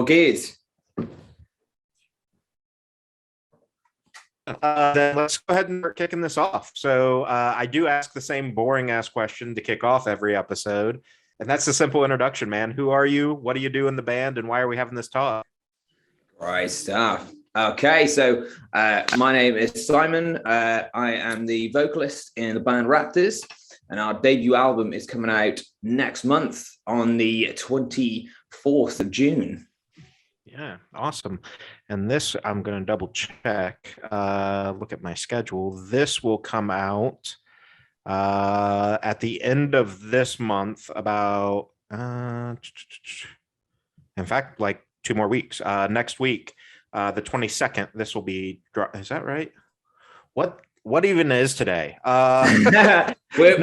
good. Then let's go ahead and start kicking this off. So I do ask the same boring ass question to kick off every episode. And that's the simple introduction, man. Who are you? What do you do in the band? And why are we having this talk? Right stuff. Okay, so my name is Simon. I am the vocalist in the band Raptors, and our debut album is coming out next month on the 24th of June. Yeah, awesome. And this, I'm going to double check, look at my schedule. This will come out at the end of this month, about, in fact, like 2 more weeks. Next week, the 22nd, this will be, is that right? What even is today? It'll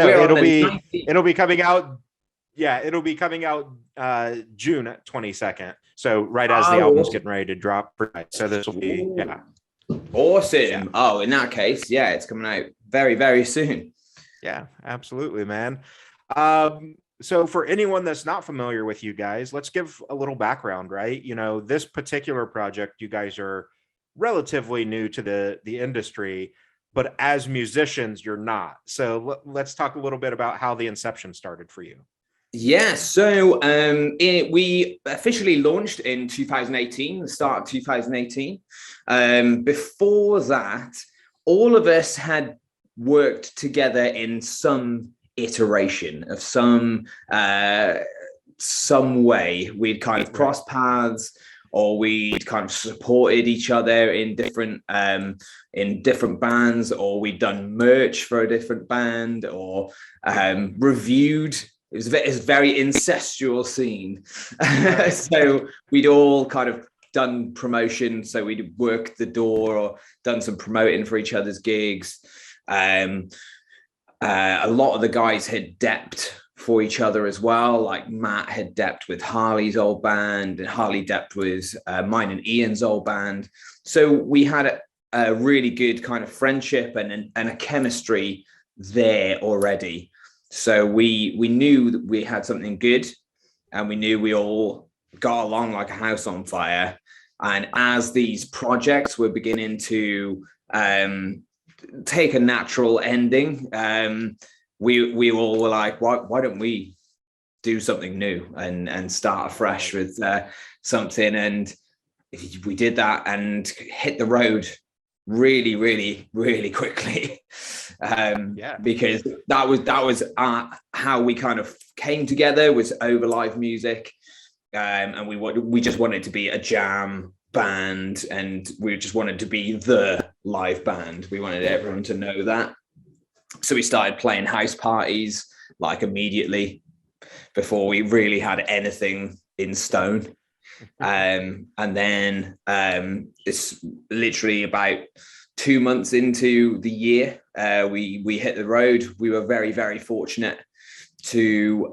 be coming out. Yeah, it'll be coming out June 22nd. So right as the album's getting ready to drop. So this will be, yeah. Awesome. Yeah. Oh, in that case, yeah, it's coming out very, very soon. Yeah, absolutely, man. So for anyone that's not familiar with you guys, let's give a little background, right? You know, this particular project, you guys are relatively new to the industry, but as musicians, you're not. So let's talk a little bit about how the inception started for you. Yeah, so we officially launched in 2018, the start of 2018. Before that, all of us had worked together in some iteration of some way. We'd kind of crossed paths, or we'd kind of supported each other in different bands, or we'd done merch for a different band, or reviewed. It was a very incestual scene. So we'd all kind of done promotion. So we'd worked the door or done some promoting for each other's gigs. A lot of the guys had depped for each other as well. Like Matt had depped with Harley's old band, and Harley depped with mine and Ian's old band. So we had a really good kind of friendship and a chemistry there already. So we knew that we had something good, and we knew we all got along like a house on fire. And as these projects were beginning to take a natural ending, we all were like, why don't we do something new and start afresh with something? And we did that and hit the road really, really, really quickly. Because that was how we kind of came together, was over live music, and we just wanted to be a jam band, and we just wanted to be the live band. We wanted everyone to know that. So we started playing house parties like immediately before we really had anything in stone. And then it's literally about 2 months into the year, we hit the road. We were very, very fortunate to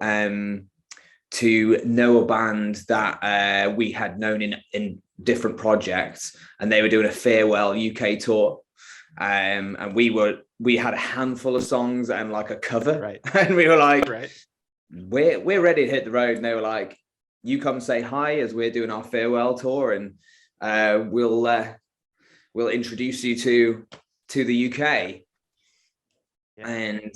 know a band that we had known in different projects, and they were doing a farewell UK tour. And we had a handful of songs and like a cover, right. And we were like, right. we're ready to hit the road. And they were like, you come say hi as we're doing our farewell tour, and we'll introduce you to the UK. Yeah. And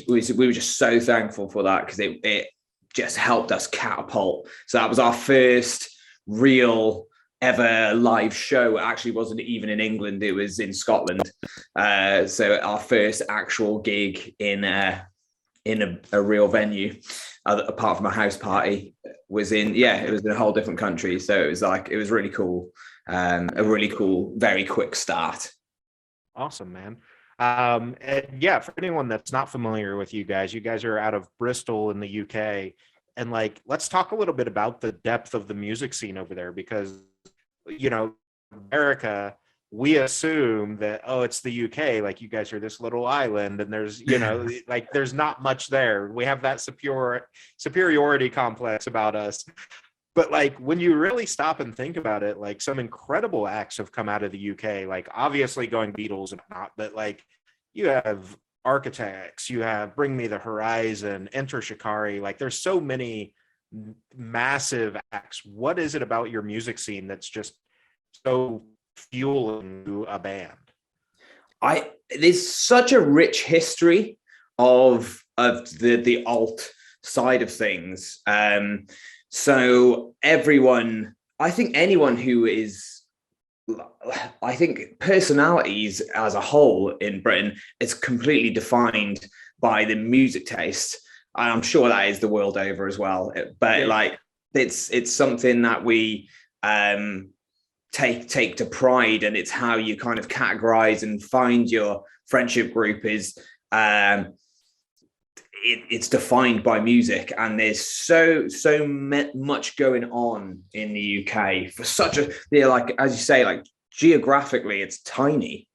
we were just so thankful for that, because it just helped us catapult. So that was our first real ever live show. It actually wasn't even in England, it was in Scotland. So our first actual gig in a real venue, apart from a house party, was in a whole different country. So it was really cool. A really cool, very quick start. Awesome, man. And yeah, for anyone that's not familiar with you guys are out of Bristol in the UK. And like, let's talk a little bit about the depth of the music scene over there, because, you know, America, we assume that, oh, it's the UK, like you guys are this little island and there's, you know, like there's not much there. We have that superiority complex about us. But like, when you really stop and think about it, like some incredible acts have come out of the UK, like obviously going Beatles and whatnot, but like you have Architects, you have Bring Me the Horizon, Enter Shikari, like there's so many massive acts. What is it about your music scene that's just so fueling to a band? There's such a rich history of the alt side of things. So everyone, I think anyone who is, I think personalities as a whole in Britain is completely defined by the music taste. I'm sure that is the world over as well. But Yeah. like it's something that we take to pride, and it's how you kind of categorize and find your friendship group is it's defined by music. And there's so much going on in the UK for such a, like as you say, like geographically it's tiny,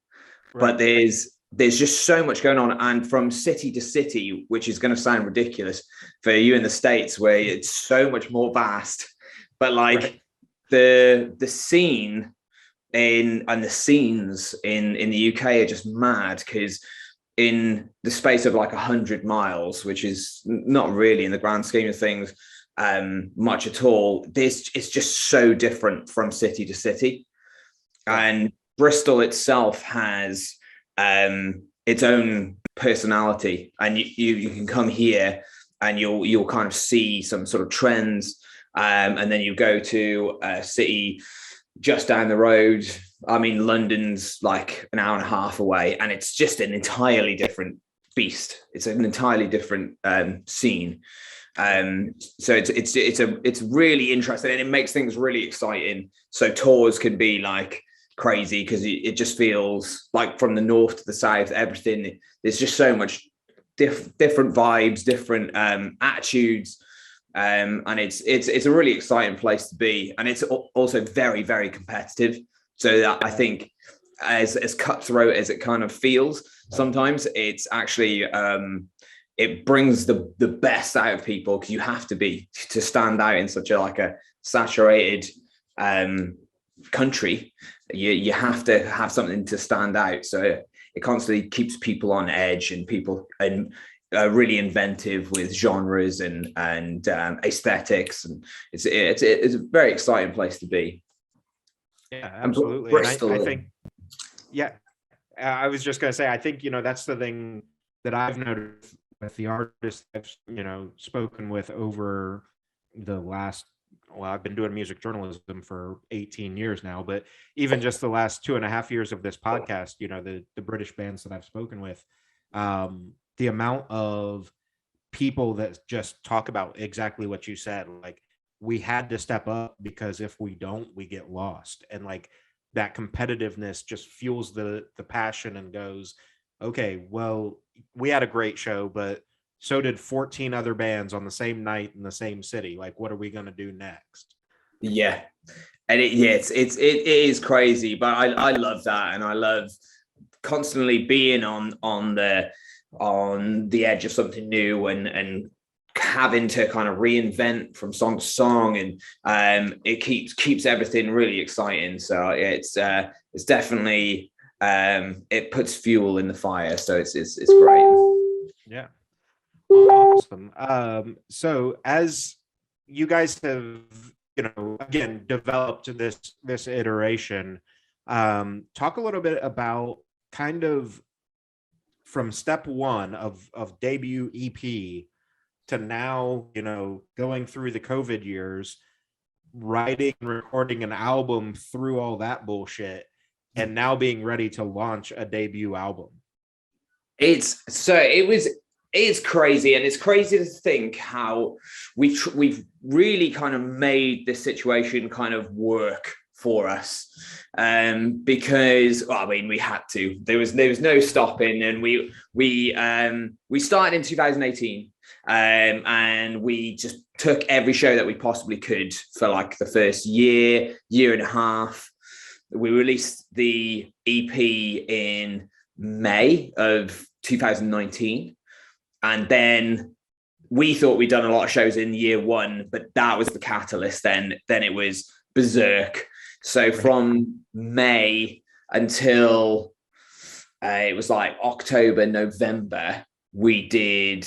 right, but there's just so much going on, and from city to city, which is going to sound ridiculous for you in the States where it's so much more vast, but like right, the scene and the scenes in the UK are just mad, because in the space of like 100 miles, which is not really in the grand scheme of things much at all, it's just so different from city to city. And Bristol itself has its own personality, and you can come here and you'll kind of see some sort of trends, and then you go to a city just down the road. I mean, London's like an hour and a half away, and it's just an entirely different beast. It's an entirely different scene. So it's really interesting, and it makes things really exciting. So tours can be like crazy because it just feels like from the north to the south, everything, there's just so much different vibes, different attitudes. And it's a really exciting place to be, and it's also very, very competitive. So that I think as cutthroat as it kind of feels, sometimes it's actually it brings the best out of people, because you have to stand out in such a saturated country. You have to have something to stand out. So it constantly keeps people on edge, and people really inventive with genres and aesthetics, and it's a very exciting place to be. Yeah, absolutely. Bristol, and I think, yeah, I was just going to say, I think, that's the thing that I've noticed with the artists I've, spoken with over the last, well, I've been doing music journalism for 18 years now, but even just the last 2.5 years of this podcast, the British bands that I've spoken with, the amount of people that just talk about exactly what you said, like, we had to step up, because if we don't, we get lost. And like that competitiveness just fuels the passion and goes, okay, well, we had a great show, but so did 14 other bands on the same night in the same city. Like, what are we going to do next? Yeah. And it is crazy, but I love that. And I love constantly being on the edge of something new, and having to kind of reinvent from song to song, and it keeps everything really exciting. So it's definitely it puts fuel in the fire. So it's great. Yeah, awesome. So as you guys have again developed this iteration, talk a little bit about kind of from step one of debut EP to now, going through the COVID years, writing and recording an album through all that bullshit, and now being ready to launch a debut album. It's crazy, and it's crazy to think how we've really kind of made this situation kind of work for us, because, well, I mean, we had to. There was no stopping, and we started in 2018, and we just took every show that we possibly could for like the first year and a half. We released the EP in May of 2019, and then we thought we'd done a lot of shows in year one, but that was the catalyst. Then it was berserk. So from May until it was like October, November, we did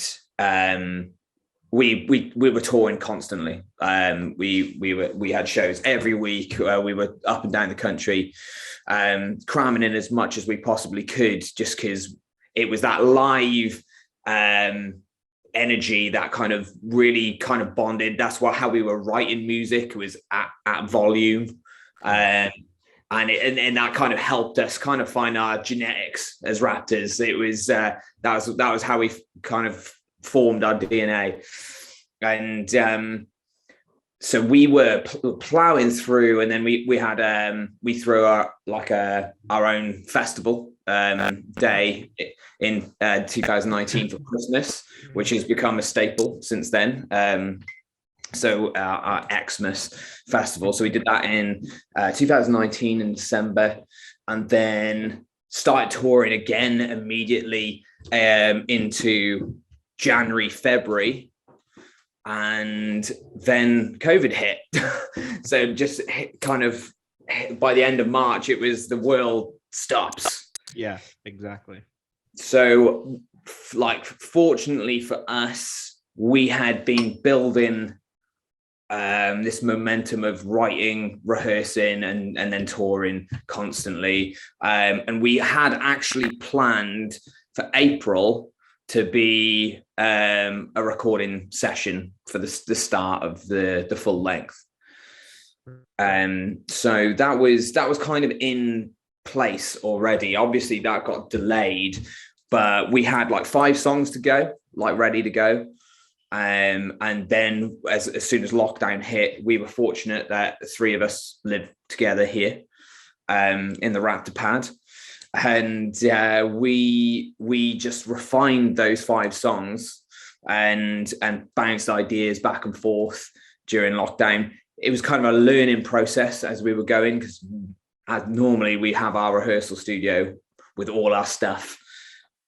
we were touring constantly. We had shows every week. We were up and down the country, cramming in as much as we possibly could, just because it was that live energy that kind of really kind of bonded. That's how we were writing music, was at volume. And that kind of helped us kind of find our genetics as Raptors. It was that was how we kind of formed our DNA. And so we were plowing through, and then we had we threw our own festival day in 2019 for Christmas, which has become a staple since then. So our Xmas festival. So we did that in 2019 in December, and then started touring again immediately into January, February, and then COVID hit. So just kind of by the end of March, it was the world stops. Yeah, exactly. So fortunately for us, we had been building this momentum of writing, rehearsing, and then touring constantly. And we had actually planned for April to be a recording session for the start of the full length. So that was kind of in place already. Obviously that got delayed, but we had 5 songs to go, ready to go. And then as soon as lockdown hit, we were fortunate that the 3 of us lived together here in the Raptor pad. And we just refined those 5 songs and bounced ideas back and forth during lockdown. It was kind of a learning process as we were going, because normally we have our rehearsal studio with all our stuff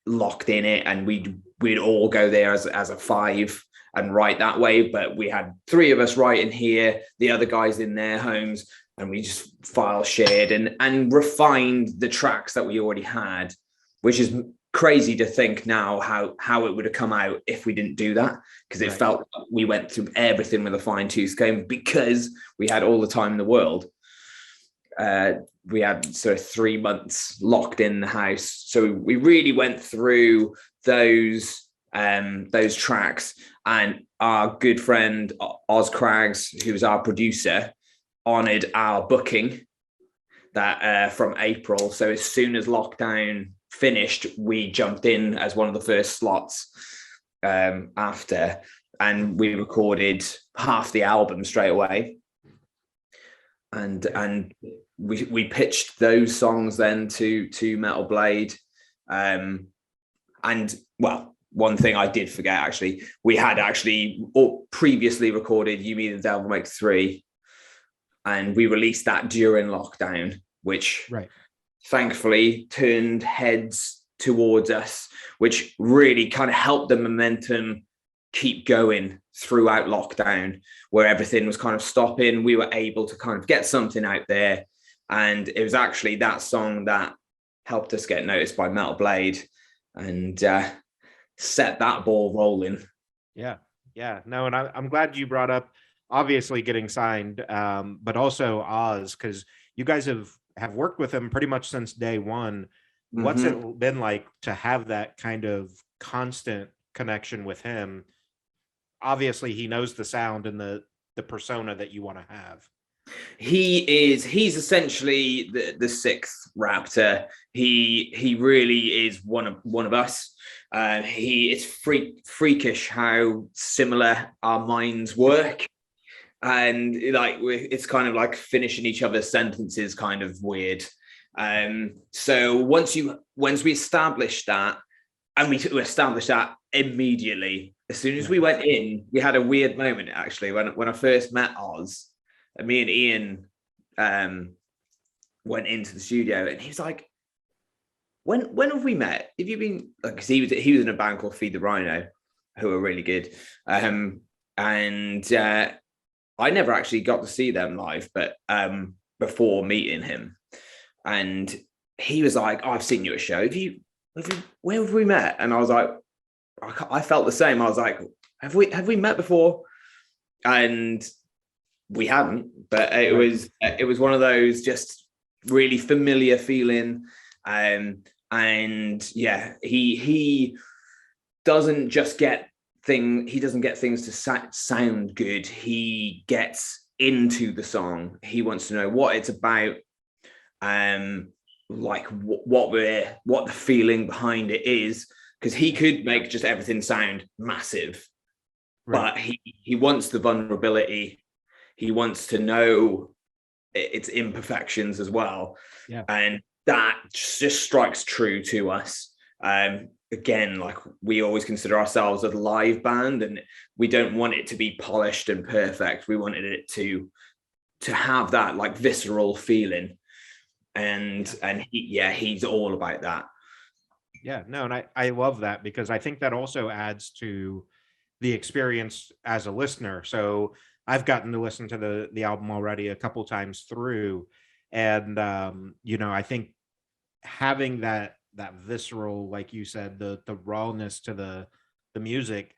locked in it, and we'd all go there as a 5 and write that way. But we had 3 of us writing here, the other guys in their homes, and we just file shared and refined the tracks that we already had, which is crazy to think now how it would have come out if we didn't do that, because it felt like we went through everything with a fine-tooth comb, because we had all the time in the world. We had sort of 3 months locked in the house, so we really went through those tracks. And our good friend Oz Craggs, who's our producer, honored our booking that from April. So as soon as lockdown finished, we jumped in as one of the first slots after, and we recorded half the album straight away. And we pitched those songs then to Metal Blade. And well, one thing I did forget, actually, we had actually previously recorded You Me the Devil Make 3, and we released that during lockdown, which thankfully turned heads towards us, which really kind of helped the momentum keep going throughout lockdown, where everything was kind of stopping. We were able to kind of get something out there, and it was actually that song that helped us get noticed by Metal Blade and set that ball rolling. Yeah. No, and I'm glad you brought up obviously getting signed, but also Oz, because you guys have worked with him pretty much since day one. Mm-hmm. What's it been like to have that kind of constant connection with him? Obviously, he knows the sound and the persona that you want to have. He's essentially the 6th Raptor. He really is one of us. It's freakish how similar our minds work, and it's kind of like finishing each other's sentences, kind of weird. So once we established that, and we established that immediately, as soon as we went in, we had a weird moment actually when I first met Oz. And me and Ian went into the studio, and he was like, when have we met? Have you been, because he was in a band called Feed the Rhino, who are really good. And I never actually got to see them live, but before meeting him. And he was like, I've seen you at a show. Where have we met? And I was like, I felt the same. I was like, have we met before? And we hadn't, but it was one of those just really familiar feeling. And yeah, he doesn't just get he doesn't get things to sound good. He gets into the song. He wants to know what it's about, like what the feeling behind it is, because he could make just everything sound massive, but he wants the vulnerability. He wants to know its imperfections as well. Yeah. And that just strikes true to us. Again, like, we always consider ourselves a live band, and we don't want it to be polished and perfect. We wanted it to have that like visceral feeling. And he's all about that. Yeah, no, and I love that, because I think that also adds to the experience as a listener. So I've gotten to listen to the album already a couple times through, and I think having that visceral, like you said, the rawness to the music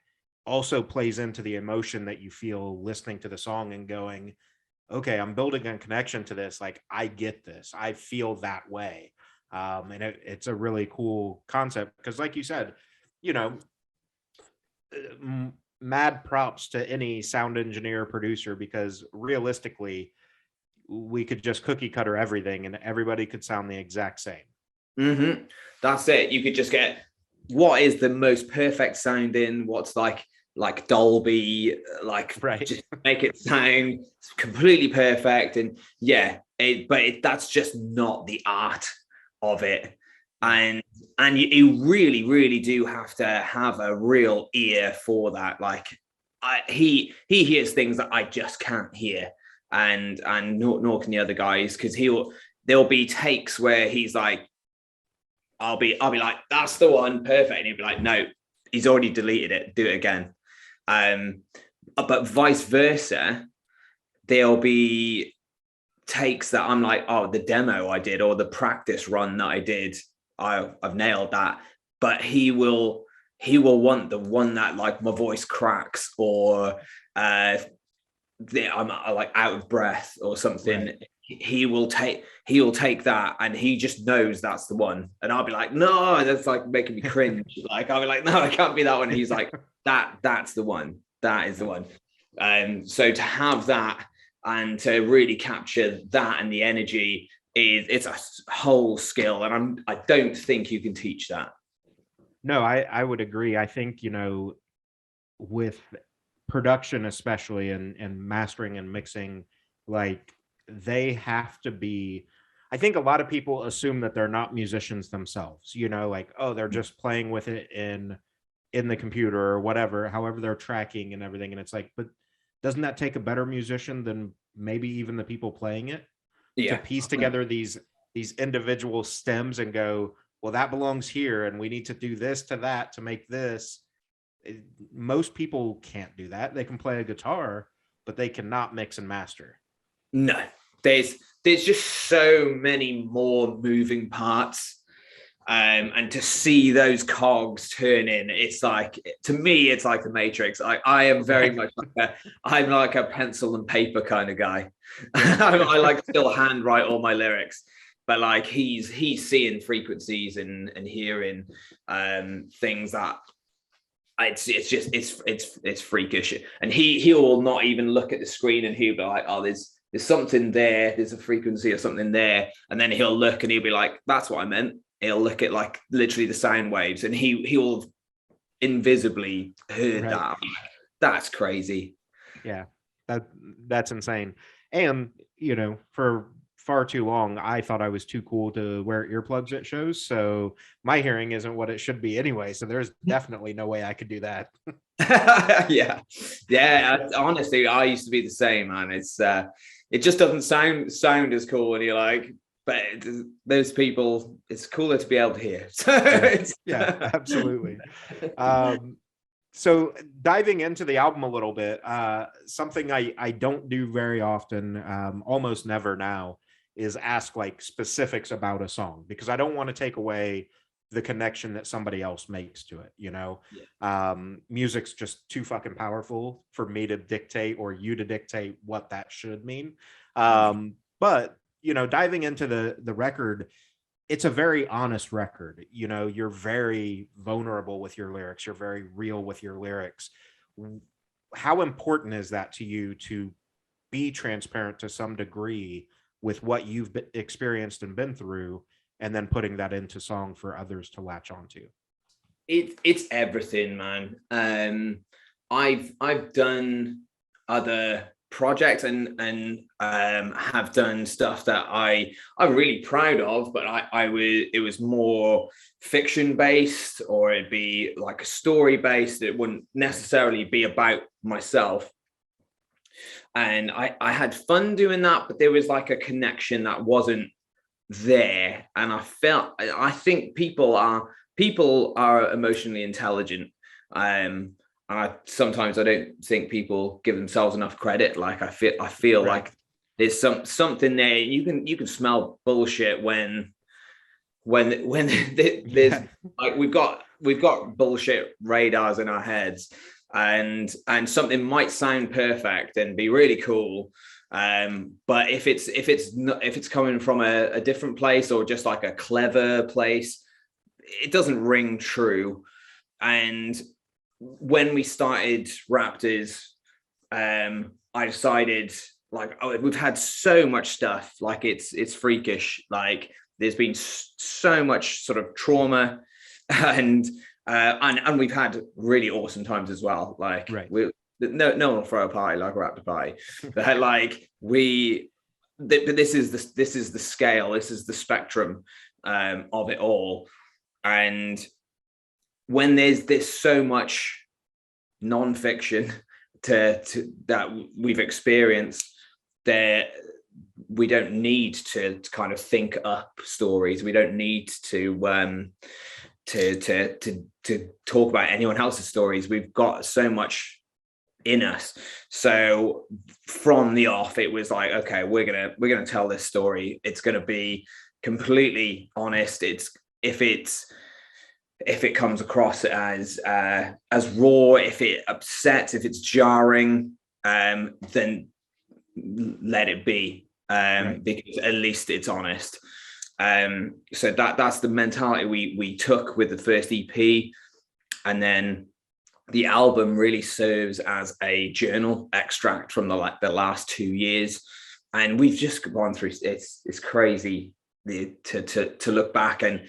also plays into the emotion that you feel listening to the song and going, okay, I'm building a connection to this. Like, I get this. I feel that way. And it's a really cool concept, because like you said, mad props to any sound engineer, producer, because realistically, we could just cookie cutter everything and everybody could sound the exact same. Mm-hmm. That's it. You could just get what is the most perfect sounding, what's like Dolby, like just make it sound completely perfect. And that's just not the art of it. And you really, really do have to have a real ear for that. Like, he hears things that I just can't hear, and nor can the other guys, because there'll be takes where he's like, I'll be like, that's the one, perfect, and he'll be like, no, he's already deleted it, do it again. But vice versa, there'll be takes that I'm like, oh, the demo I did or the practice run that I did, I've nailed that. But he will want the one that, like, my voice cracks, or I'm like out of breath or something. Right. He will take that, and he just knows that's the one. And I'll be like, no, that's like making me cringe. Like, I'll be like, no, it can't be that one. And he's like, that's the one. That is the one. So to have that and to really capture that and the energy it's a whole skill, and I don't think you can teach that. No, I would agree. I think, with production, especially, and mastering and mixing, like, they have to be, I think a lot of people assume that they're not musicians themselves, like, oh, they're just playing with it in the computer or whatever, however they're tracking and everything. And it's like, but doesn't that take a better musician than maybe even the people playing it? To piece together these individual stems and go, well, that belongs here, and we need to do this to that to make this. Most people can't do that. They can play a guitar, but they cannot mix and master. No, there's just so many more moving parts. And to see those cogs turn in, it's like, to me, it's like the Matrix. I am very much I'm like a pencil and paper kind of guy. I like still handwrite all my lyrics, but like he's seeing frequencies and hearing things that it's freakish. And he'll not even look at the screen, and he'll be like, oh, there's something there, there's a frequency or something there, and then he'll look and he'll be like, that's what I meant. He'll look at like literally the sound waves, and he'll invisibly heard that. That's crazy. Yeah, that's insane. And for far too long, I thought I was too cool to wear earplugs at shows, so my hearing isn't what it should be anyway. So there's definitely no way I could do that. yeah. Honestly, I used to be the same, man. It's it just doesn't sound as cool, and you're like, but those people, it's cooler to be able to hear. Yeah, absolutely. So diving into the album a little bit, something I don't do very often, almost never now, is ask like specifics about a song, because I don't want to take away the connection that somebody else makes to it, you know. Yeah. Music's just too fucking powerful for me to dictate or you to dictate what that should mean. But you know, diving into the record, it's a very honest record. You know, you're very vulnerable with your lyrics, you're very real with your lyrics. How important is that to you to be transparent to some degree with what you've experienced and been through, and then putting that into song for others to latch onto? It's everything, man. I've done other projects and have done stuff that I'm really proud of, but it was more fiction based, or it'd be like a story based. It wouldn't necessarily be about myself. And I had fun doing that, but there was like a connection that wasn't there. And I think people are emotionally intelligent. Sometimes I don't think people give themselves enough credit. Like I feel Right. like there's something there. You can smell bullshit when there's like we've got bullshit radars in our heads, and something might sound perfect and be really cool, but if it's coming from a different place, or just like a clever place, it doesn't ring true. And when we started Raptors, I decided, like, oh, we've had so much stuff, like it's freakish, like there's been so much sort of trauma, and we've had really awesome times as well. Like, Right. No one will throw a party like a Raptor party, but like but this is the scale, this is the spectrum of it all. And when there's so much non-fiction to that we've experienced, there we don't need to kind of think up stories. We don't need to talk about anyone else's stories. We've got so much in us. So from the off, it was like, okay, we're gonna tell this story. It's gonna be completely honest. If it comes across as raw, if it upsets, if it's jarring, then let it be, Right. because at least it's honest. So that's the mentality we took with the first EP, and then the album really serves as a journal extract from the last 2 years, and we've just gone through. It's crazy to look back, and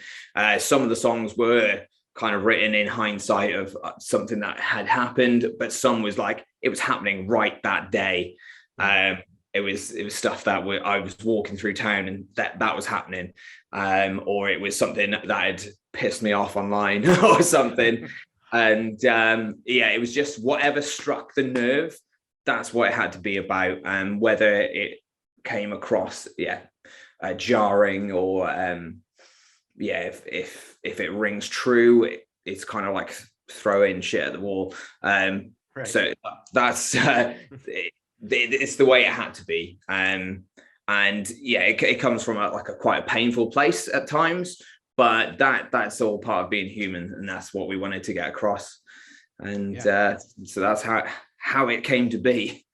some of the songs were kind of written in hindsight of something that had happened, but some was like it was happening right that day. It was stuff that I was walking through town and that was happening, or it was something that had pissed me off online or something. And yeah, it was just whatever struck the nerve. That's what it had to be about, and whether it came across jarring, or if it rings true, it's kind of like throwing shit at the wall. Right. So that's it's the way it had to be. And yeah, it comes from quite a painful place at times, but that's all part of being human, and that's what we wanted to get across. And so that's how it came to be.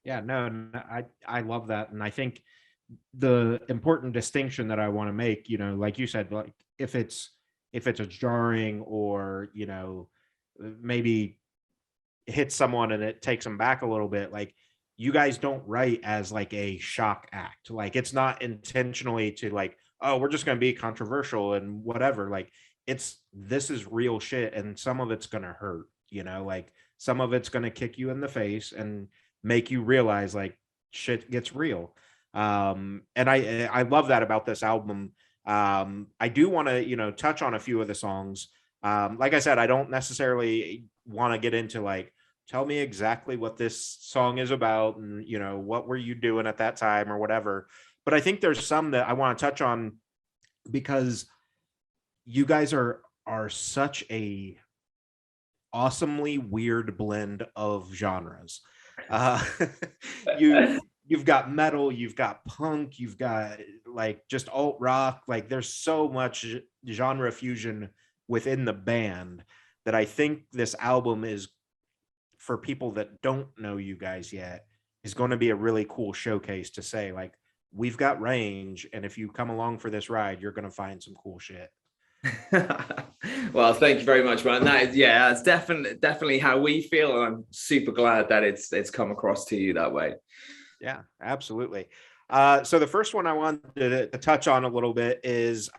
Yeah, no, I love that. And I think the important distinction that I want to make, you know, like you said, like if it's a jarring, or, you know, maybe hits someone and it takes them back a little bit, like, you guys don't write as like a shock act. Like, it's not intentionally to like, oh, we're just going to be controversial and whatever. Like, this is real shit, and some of it's going to hurt, you know, like some of it's going to kick you in the face and make you realize like shit gets real. And I love that about this album. I do want to, you know, touch on a few of the songs. Like I said, I don't necessarily want to get into like, tell me exactly what this song is about, and, you know, what were you doing at that time or whatever. But I think there's some that I want to touch on, because you guys are such a awesomely weird blend of genres. You've got metal, you've got punk, you've got like just alt rock. Like there's so much genre fusion within the band that I think this album is, for people that don't know you guys yet, is going to be a really cool showcase to say, like, we've got range, and if you come along for this ride, you're going to find some cool shit. Well, thank you very much, man. That's definitely how we feel, and I'm super glad that it's come across to you that way. Yeah, absolutely. So the first one I wanted to touch on a little bit is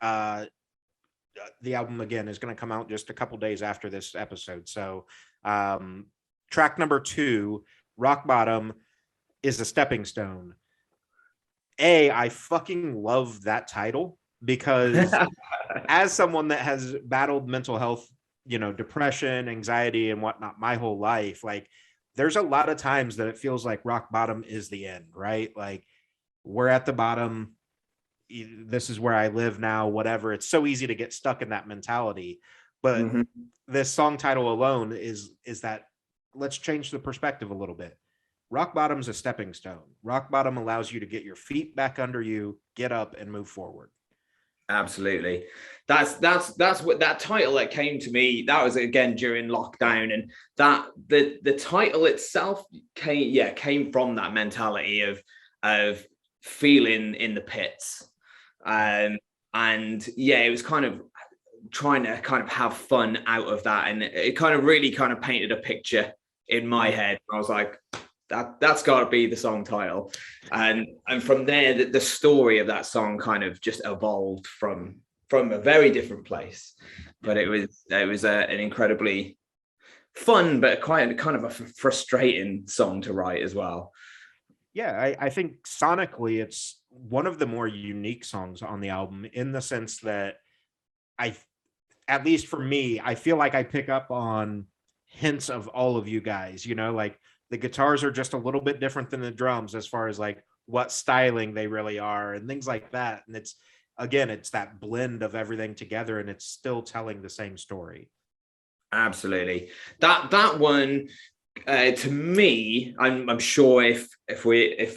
the album, again, is going to come out just a couple days after this episode. So track number 2, Rock Bottom, is a stepping stone. I fucking love that title, because as someone that has battled mental health, depression, anxiety, and whatnot my whole life, like there's a lot of times that it feels like rock bottom is the end, right? Like we're at the bottom. This is where I live now, whatever. It's so easy to get stuck in that mentality. But this song title alone is that, let's change the perspective a little bit. Rock bottom's a stepping stone. Rock bottom allows you to get your feet back under you, get up, and move forward. Absolutely. That's what that title that came to me. That was again during lockdown, and that the title itself came from that mentality of feeling in the pits, and it was kind of trying to kind of have fun out of that, and it kind of really kind of painted a picture in my head. I was like, that's got to be the song title, and from there the story of that song kind of just evolved from a very different place. But it was an incredibly fun but quite kind of a frustrating song to write as well. Yeah, I think sonically it's one of the more unique songs on the album, in the sense that at least for me, I feel like I pick up on hints of all of you guys, like the guitars are just a little bit different than the drums as far as like what styling they really are and things like that. And it's that blend of everything together, and it's still telling the same story. Absolutely. That one, to me, I'm sure if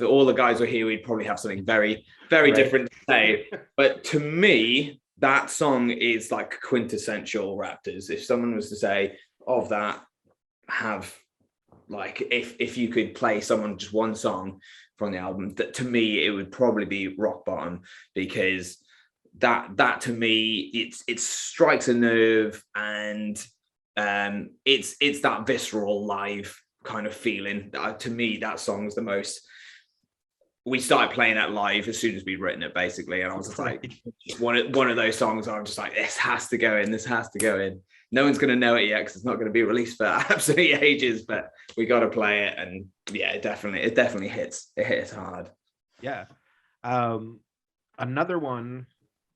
all the guys were here, we'd probably have something very, very different to say. But to me, that song is like quintessential Raptors. If someone was to say of that, like if you could play someone just one song from the album, that to me it would probably be Rock Bottom, because that to me it strikes a nerve, and it's that visceral live kind of feeling. To me, that song's the most. We started playing that live as soon as we'd written it, basically, and I was just like, one of those songs I'm just like, this has to go in. No one's going to know it yet because it's not going to be released for absolutely ages, but we got to play it. And yeah, it definitely hits. It hits hard. Yeah. Another one,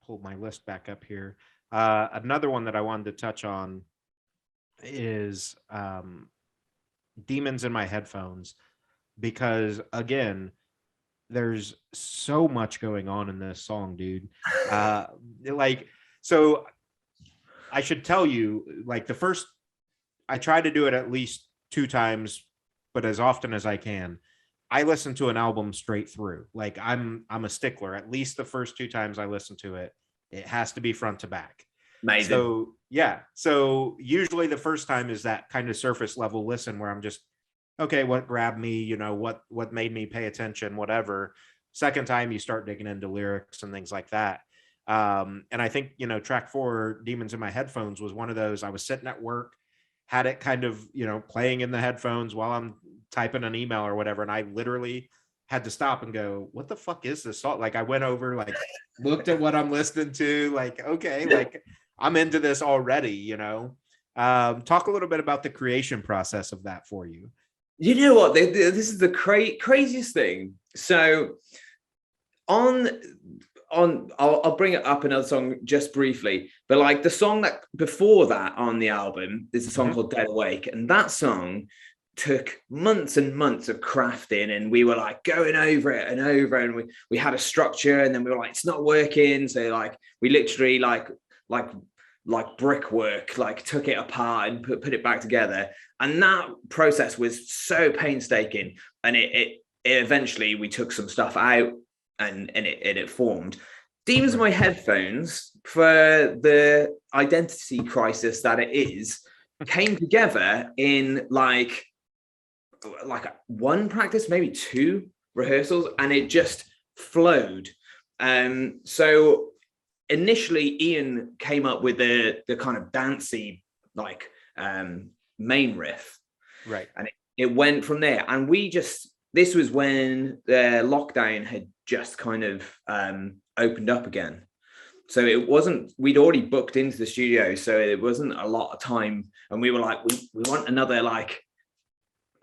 pull my list back up here. Another one that I wanted to touch on is Demons in My Headphones, because again, there's so much going on in this song, dude. So I should tell you, like I try to do it at least 2 times, but as often as I can, I listen to an album straight through. Like I'm a stickler. At least the first 2 times I listen to it, it has to be front to back. Amazing. So yeah. So usually the first time is that kind of surface level listen where I'm just, okay, what grabbed me, what made me pay attention, whatever. Second time you start digging into lyrics and things like that. And I think, track 4, Demons in My Headphones, was one of those. I was sitting at work, had it kind of, playing in the headphones while I'm typing an email or whatever. And I literally had to stop and go, what the fuck is this song? Like I went over, like looked at what I'm listening to, like, okay, like I'm into this already, Talk a little bit about the creation process of that for you. You know what? This is the craziest thing. So I'll bring it up another song just briefly, but like the song that before that on the album is a song called Dead Awake, and that song took months and months of crafting, and we were like going over it and over, and we had a structure, and then we were like, it's not working. So like we literally like brickwork, like took it apart and put it back together. And that process was so painstaking. And it eventually we took some stuff out, and it formed. Demons in My Headphones, for the identity crisis that it is, came together in like one practice, maybe two rehearsals, and it just flowed. So initially Ian came up with the kind of dancey like main riff, right, and it went from there. And this was when the lockdown had just kind of opened up again, so it wasn't, we'd already booked into the studio, so it wasn't a lot of time, and we were like, we want another like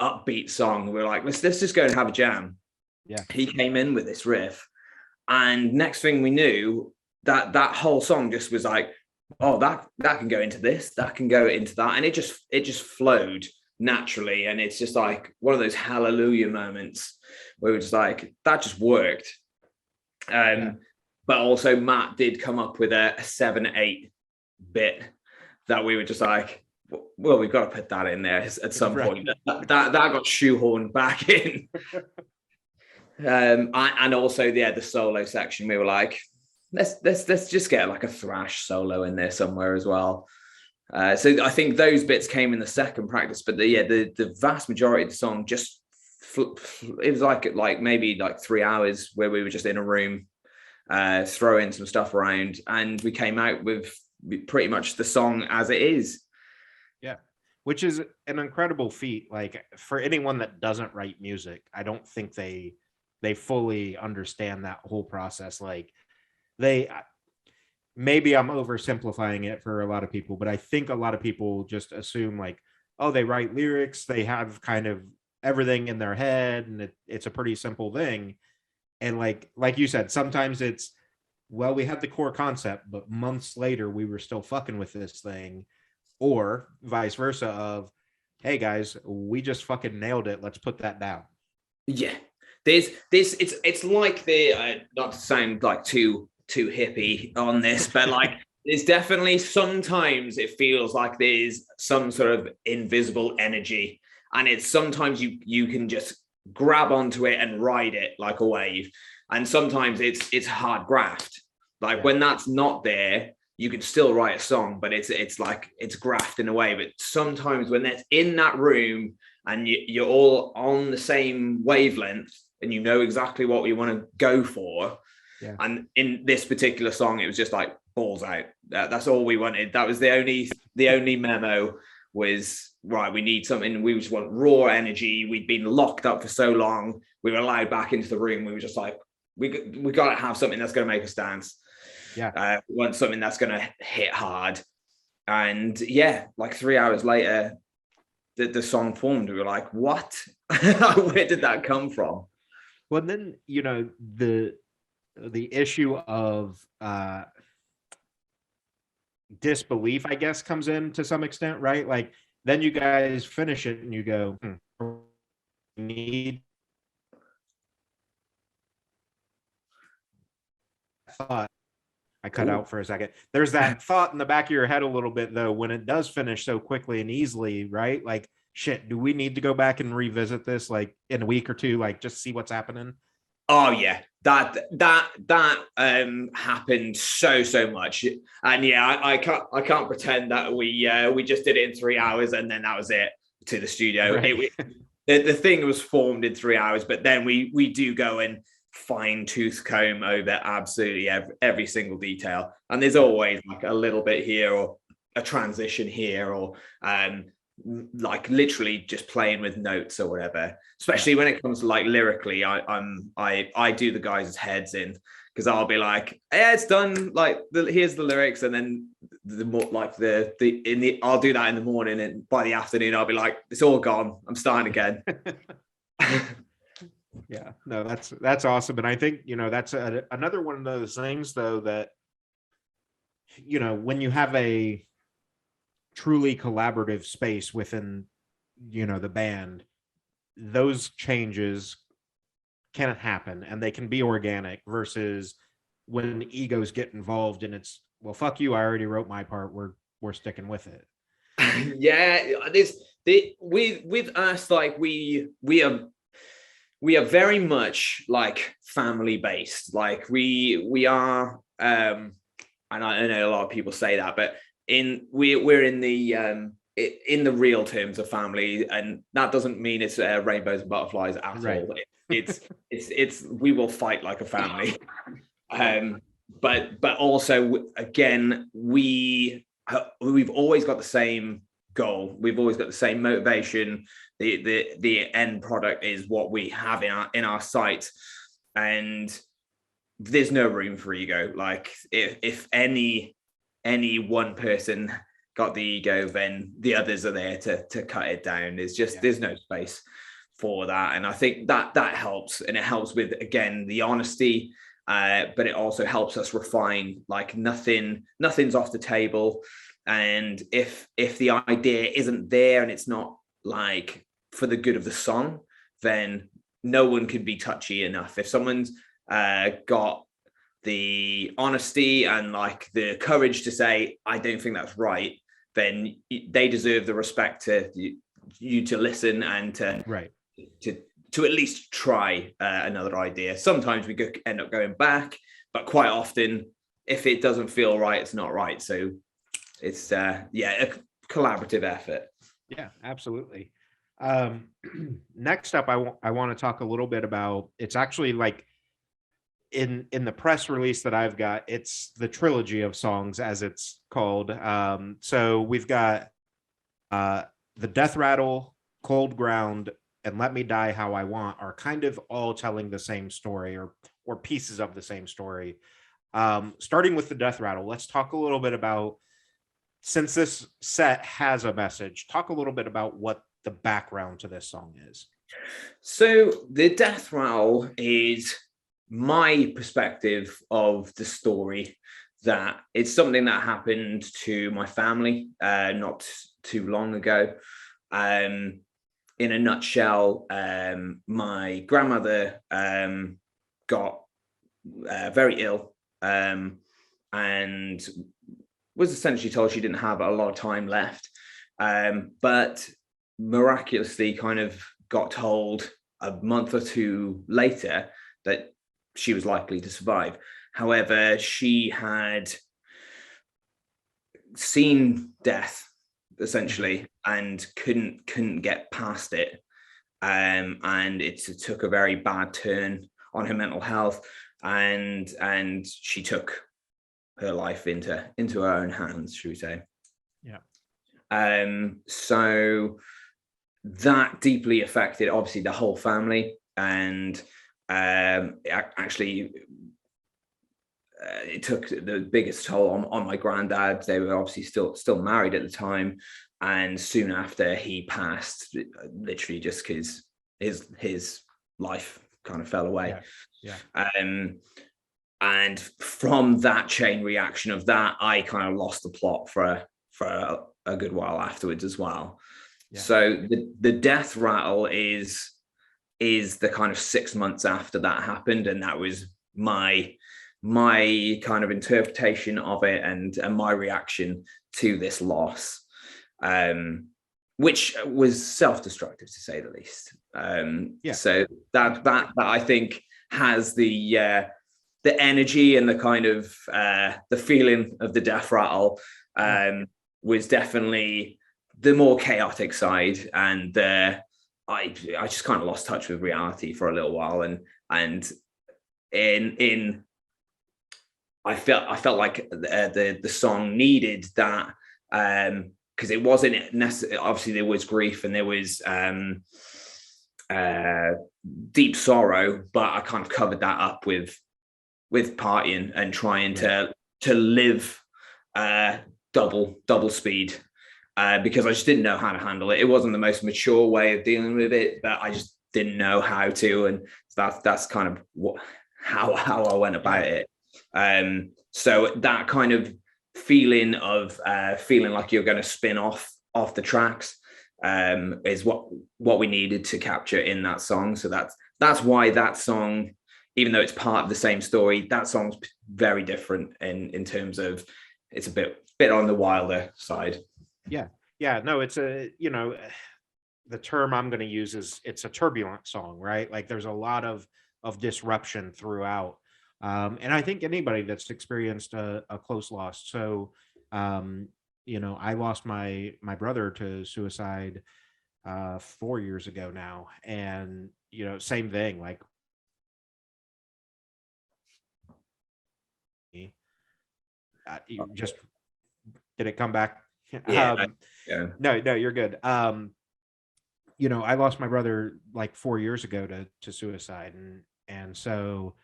upbeat song. We were like, let's just go and have a jam. Yeah, he came in with this riff, and next thing we knew, that whole song just was like, oh, that can go into this, that can go into that, and it just flowed naturally. And it's just like one of those hallelujah moments where we're just like, that just worked. But also Matt did come up with a 7/8 bit that we were just like, well, we've got to put that in there at some point. That got shoehorned back in. And also the solo section, we were like, let's just get like a thrash solo in there somewhere as well. So I think those bits came in the second practice, but the vast majority of the song just it was like maybe like 3 hours where we were just in a room throwing some stuff around, and we came out with pretty much the song as it is. Yeah, which is an incredible feat. Like, for anyone that doesn't write music, I don't think they fully understand that whole process. Like, maybe I'm oversimplifying it for a lot of people, but I think a lot of people just assume like, oh, they write lyrics, they have kind of everything in their head, and it's a pretty simple thing. And like you said, sometimes it's, well, we had the core concept, but months later we were still fucking with this thing, or vice versa of, hey guys, we just fucking nailed it, let's put that down. Yeah, it's like the not to sound like too hippie on this, but like there's definitely sometimes it feels like there's some sort of invisible energy, and it's sometimes you can just grab onto it and ride it like a wave, and sometimes it's hard graft. Like when that's not there, you can still write a song, but it's like it's graft in a way. But sometimes when that's in that room and you're all on the same wavelength and you know exactly what you want to go for. Yeah. And in this particular song, it was just like balls out. That's all we wanted. That was the only memo was, right, we need something. We just want raw energy. We'd been locked up for so long. We were allowed back into the room. We were just like, we got to have something that's going to make us dance. Yeah. We want something that's going to hit hard. And yeah, like 3 hours later, the song formed. We were like, what? Where did that come from? Well, then, the issue of disbelief, I guess, comes in to some extent, right? Like, then you guys finish it and you go, need thought. I cut out for a second. There's that thought in the back of your head a little bit, though, when it does finish so quickly and easily, right? Like, shit, do we need to go back and revisit this like in a week or two, like just see what's happening? Oh yeah, that happened so much, and yeah, I can't pretend that we just did it in 3 hours and then that was it to the studio. Right. The thing was formed in 3 hours, but then we do go and fine tooth comb over absolutely every single detail, and there's always like a little bit here or a transition here or like literally just playing with notes or whatever, especially when it comes to like lyrically. I do the guys' heads in, because I'll be like, yeah, it's done, like here's the lyrics, and then the more like I'll do that in the morning, and by the afternoon I'll be like, it's all gone, I'm starting again. Yeah, no, that's awesome. And I think that's another one of those things though that when you have a truly collaborative space within the band, those changes can happen and they can be organic, versus when egos get involved and it's, well, fuck you, I already wrote my part, we're sticking with it. Yeah, with us, like we are, we are very much like family based. Like we are, and I know a lot of people say that, but we're in the real terms of family, and that doesn't mean it's rainbows and butterflies at all. It's we will fight like a family. But also again, we've always got the same goal. We've always got the same motivation. The end product is what we have in our sight, and there's no room for ego. Like if any one person got the ego, then the others are there to cut it down. There's no space for that. And I think that helps, and it helps with, again, the honesty, but it also helps us refine. Like nothing's off the table. And if the idea isn't there and it's not like for the good of the song, then no one can be touchy enough. If someone's got the honesty and like the courage to say, I don't think that's right, then they deserve the respect to you to listen and to at least try another idea. Sometimes we end up going back, but quite often, if it doesn't feel right, it's not right. So it's a collaborative effort. Yeah, absolutely. Next up, I want to talk a little bit about, it's actually like in the press release that I've got, it's the trilogy of songs, as it's called. So we've got the Death Rattle, Cold Ground, and Let Me Die How I Want are kind of all telling the same story, or pieces of the same story. Starting with the Death Rattle, let's talk a little bit about, since this set has a message, talk a little bit about what the background to this song is. So the Death Rattle is my perspective of the story. That it's something that happened to my family not too long ago. In a nutshell, my grandmother got very ill and was essentially told she didn't have a lot of time left, but miraculously kind of got told a month or two later that she was likely to survive. However, she had seen death essentially and couldn't get past it, and it took a very bad turn on her mental health, and she took her life into her own hands, should we say. So that deeply affected obviously the whole family, and actually it took the biggest toll on my granddad. They were obviously still married at the time, and soon after he passed, literally just because his life kind of fell away. And from that chain reaction of that, I kind of lost the plot for a good while afterwards as well. So the Death Rattle is the kind of 6 months after that happened, and that was my kind of interpretation of it and my reaction to this loss, which was self-destructive, to say the least. So that I think has the energy and the kind of the feeling of the Death Rattle was definitely the more chaotic side, and I just kind of lost touch with reality for a little while, and I felt like the song needed that, because it wasn't necessarily, obviously there was grief and there was deep sorrow, but I kind of covered that up with partying and trying to live double speed, because I just didn't know how to handle it. It wasn't the most mature way of dealing with it, but I just didn't know how to, and that's kind of how I went about it. So that kind of feeling of feeling like you're going to spin off the tracks is what we needed to capture in that song. So that's why that song, even though it's part of the same story, that song's very different in terms of it's a bit on the wilder side. No, it's the term I'm going to use is it's a turbulent song, right? Like there's a lot of disruption throughout. And I think anybody that's experienced a close loss. So, you know, I lost my brother to suicide 4 years ago now, and you know, same thing. Like, you just did it come back? Yeah, No, no, you're good. You know, I lost my brother like 4 years ago to suicide, and so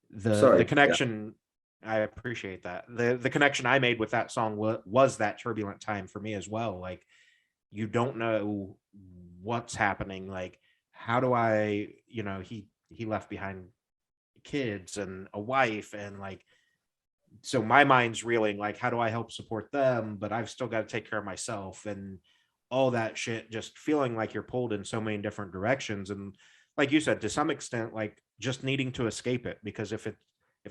the sorry. connection, I appreciate that. The connection I made with that song was that turbulent time for me as well. Like, you don't know what's happening. Like, how do I, you know, he left behind kids and a wife, and like, so my mind's reeling, like, how do I help support them, but I've still got to take care of myself, and all that shit, just feeling like you're pulled in so many different directions. And like you said, to some extent, like just needing to escape it, because if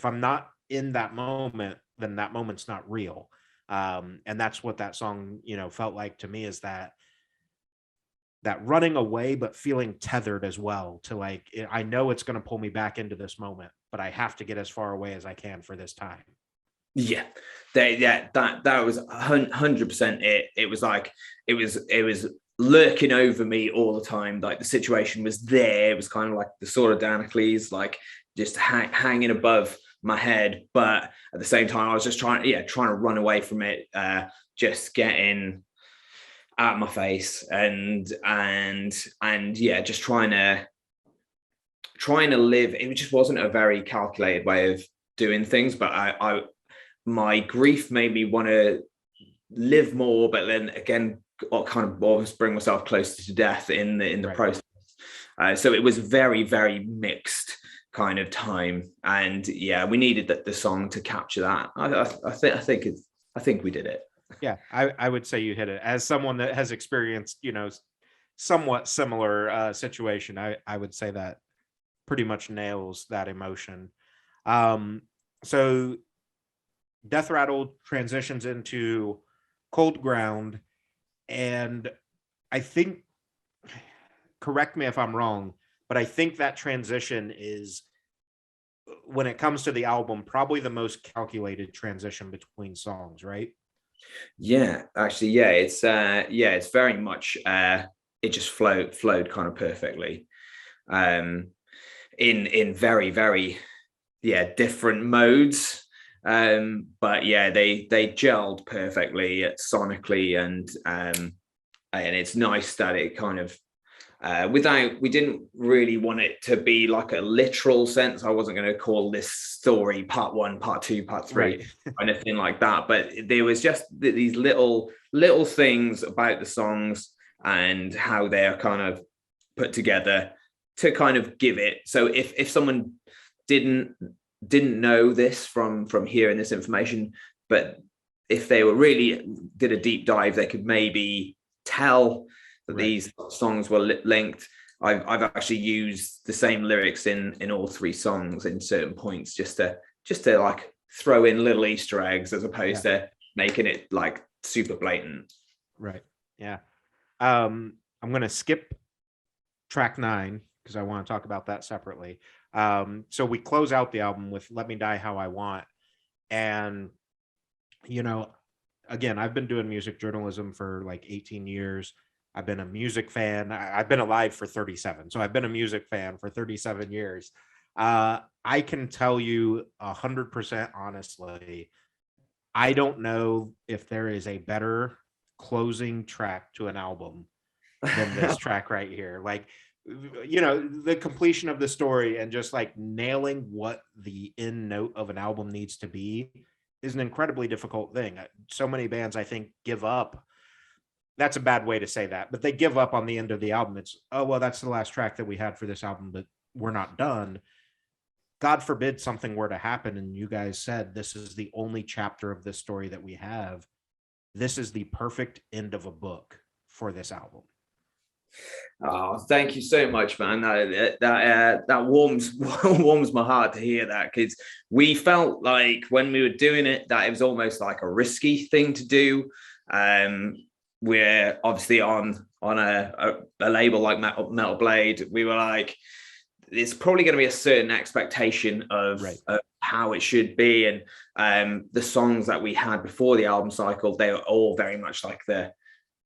I'm not in that moment, then that moment's not real. And that's what that song, you know, felt like to me, is that running away, but feeling tethered as well to, like, I know it's going to pull me back into this moment, but I have to get as far away as I can for this time. Yeah, that was 100% it. It was like it was lurking over me all the time. Like the situation was there. It was kind of like the sword of Damocles, like just hanging above my head. But at the same time, I was just trying to run away from it, just getting out of my face, and yeah, just trying to live. It just wasn't a very calculated way of doing things, but my grief made me want to live more, but then again, kind of almost bring myself closer to death in the right. process. So it was very, very mixed kind of time, and yeah, we needed the song to capture that. I think we did it. Yeah, I would say you hit it. As someone that has experienced, you know, somewhat similar situation, I would say that pretty much nails that emotion. So Death Rattle transitions into Cold Ground, and I think, correct me if I'm wrong, but I think that transition is, when it comes to the album, probably the most calculated transition between songs, right? Yeah, actually, yeah, it's very much it just flowed kind of perfectly, in very, very different modes. But yeah, they gelled perfectly sonically, and it's nice that it kind of we didn't really want it to be like a literal sense. I wasn't going to call this story part 1, part 2, part 3, right, or anything like that. But there was just these little things about the songs and how they are kind of put together to kind of give it. So if someone didn't know this from hearing this information, but if they were really did a deep dive, they could maybe tell that these songs were linked. I've actually used the same lyrics in all 3 songs in certain points, just to like throw in little Easter eggs, as opposed to making it like super blatant. Right. Yeah. I'm gonna skip track 9 because I want to talk about that separately. So we close out the album with Let Me Die How I Want. And, you know, again, I've been doing music journalism for like 18 years. I've been a music fan. I've been alive for 37. So I've been a music fan for 37 years. I can tell you 100% honestly, I don't know if there is a better closing track to an album than this track right here. Like, you know, the completion of the story and just like nailing what the end note of an album needs to be is an incredibly difficult thing. So many bands, I think, give up. That's a bad way to say that, but they give up on the end of the album. It's, oh, well, that's the last track that we had for this album, but we're not done. God forbid something were to happen and you guys said, this is the only chapter of this story that we have. This is the perfect end of a book for this album. Oh, thank you so much, man. That warms my heart to hear that, because we felt like when we were doing it that it was almost like a risky thing to do. We're obviously on on a label like Metal Blade, we were like, there's probably going to be a certain expectation of how it should be. And the songs that we had before the album cycle, they were all very much like the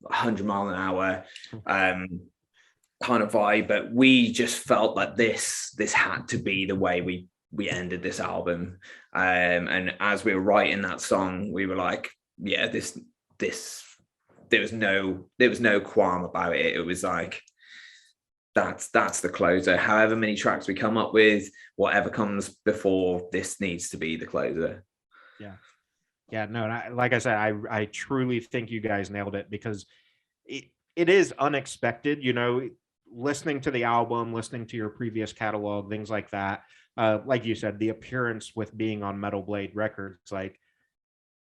100-mile-an-hour kind of vibe. But we just felt like this had to be the way we ended this album. And as we were writing that song, we were like, yeah, this there was no qualm about it. It was like, that's the closer. However many tracks we come up with, whatever comes before, this needs to be the closer. Yeah, no, and like I said, I truly think you guys nailed it, because it is unexpected, you know, listening to the album, listening to your previous catalog, things like that. Like you said, the appearance with being on Metal Blade Records, like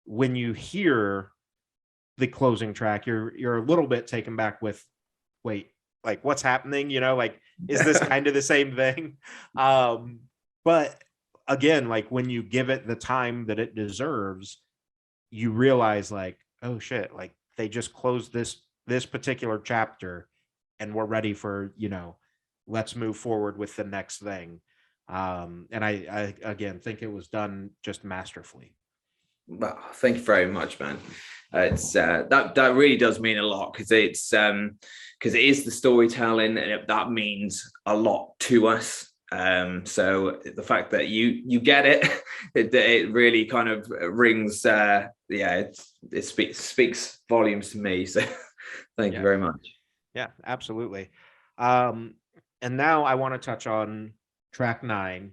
when you hear the closing track, you're a little bit taken back with, wait, like what's happening, you know, like is this kind of the same thing? But again, like when you give it the time that it deserves, you realize like, oh shit, like they just closed this particular chapter and we're ready for, you know, let's move forward with the next thing. And I again think it was done just masterfully. Well, thank you very much, man. It's that really does mean a lot, because it is the storytelling, and that means a lot to us. So the fact that you get it, it really kind of rings. It speaks volumes to me. So thank you very much. Yeah, absolutely. And now I want to touch on track 9.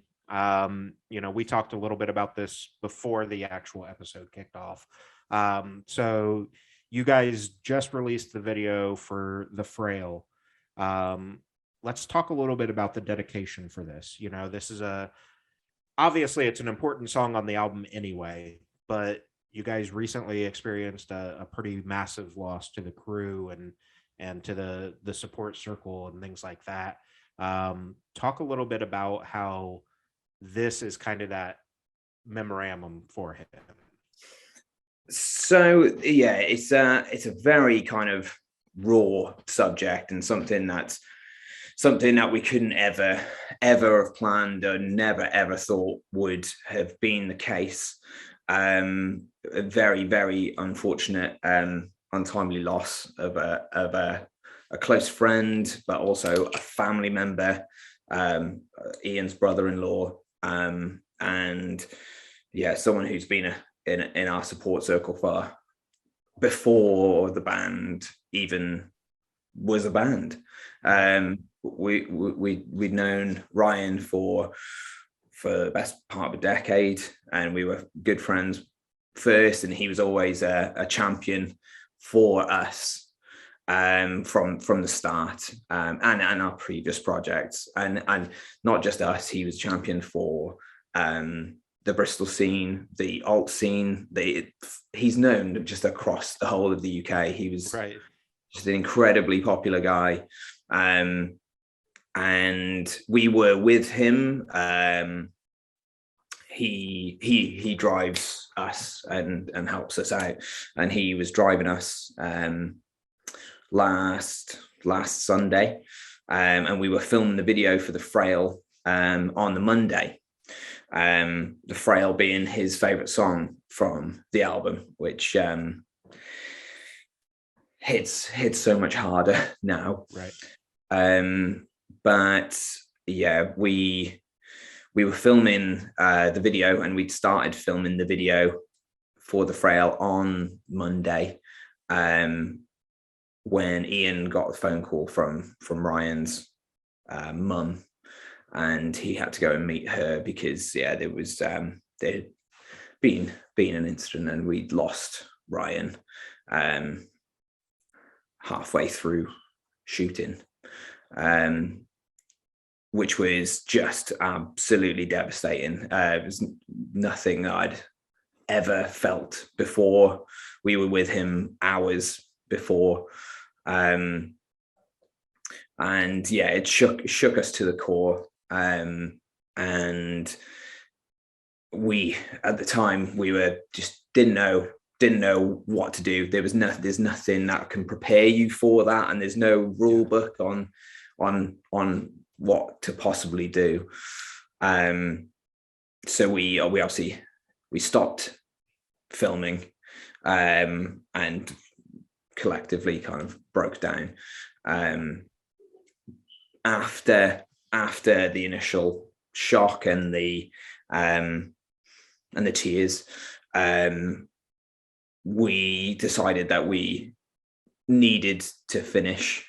You know, we talked a little bit about this before the actual episode kicked off. So you guys just released the video for The Frail. Let's talk a little bit about the dedication for this. You know, this is obviously it's an important song on the album anyway, but you guys recently experienced a pretty massive loss to the crew and to the support circle and things like that. Talk a little bit about how this is kind of that memorandum for him. So yeah, it's a very kind of raw subject, and something that we couldn't ever have planned, or never ever thought would have been the case. A very, very unfortunate, untimely loss of a close friend, but also a family member, Ian's brother-in-law, and yeah, someone who's been in our support circle for before the band even was a band. We'd known Ryan for the best part of a decade, and we were good friends first, and he was always a champion for us from the start, and our previous projects, and not just us. He was champion for the Bristol scene, the alt scene. He's known just across the whole of the UK. He was just an incredibly popular guy, and we were with him. He drives us and helps us out, and he was driving us last Sunday, and we were filming the video for The Frail on the Monday. The Frail being his favorite song from the album, which hits so much harder now. But yeah, we were filming the video, and we'd started filming the video for The Frail on Monday, when Ian got a phone call from Ryan's mum, and he had to go and meet her because there was there'd been an incident, and we'd lost Ryan halfway through shooting, which was just absolutely devastating. It was nothing that I'd ever felt before. We were with him hours before, and yeah, it shook us to the core. And we, at the time, we were just didn't know didn't know what to do. There's nothing that can prepare you for that, and there's no rule book on what to possibly do. So we obviously stopped filming, and collectively kind of broke down. After the initial shock and the tears, we decided that we needed to finish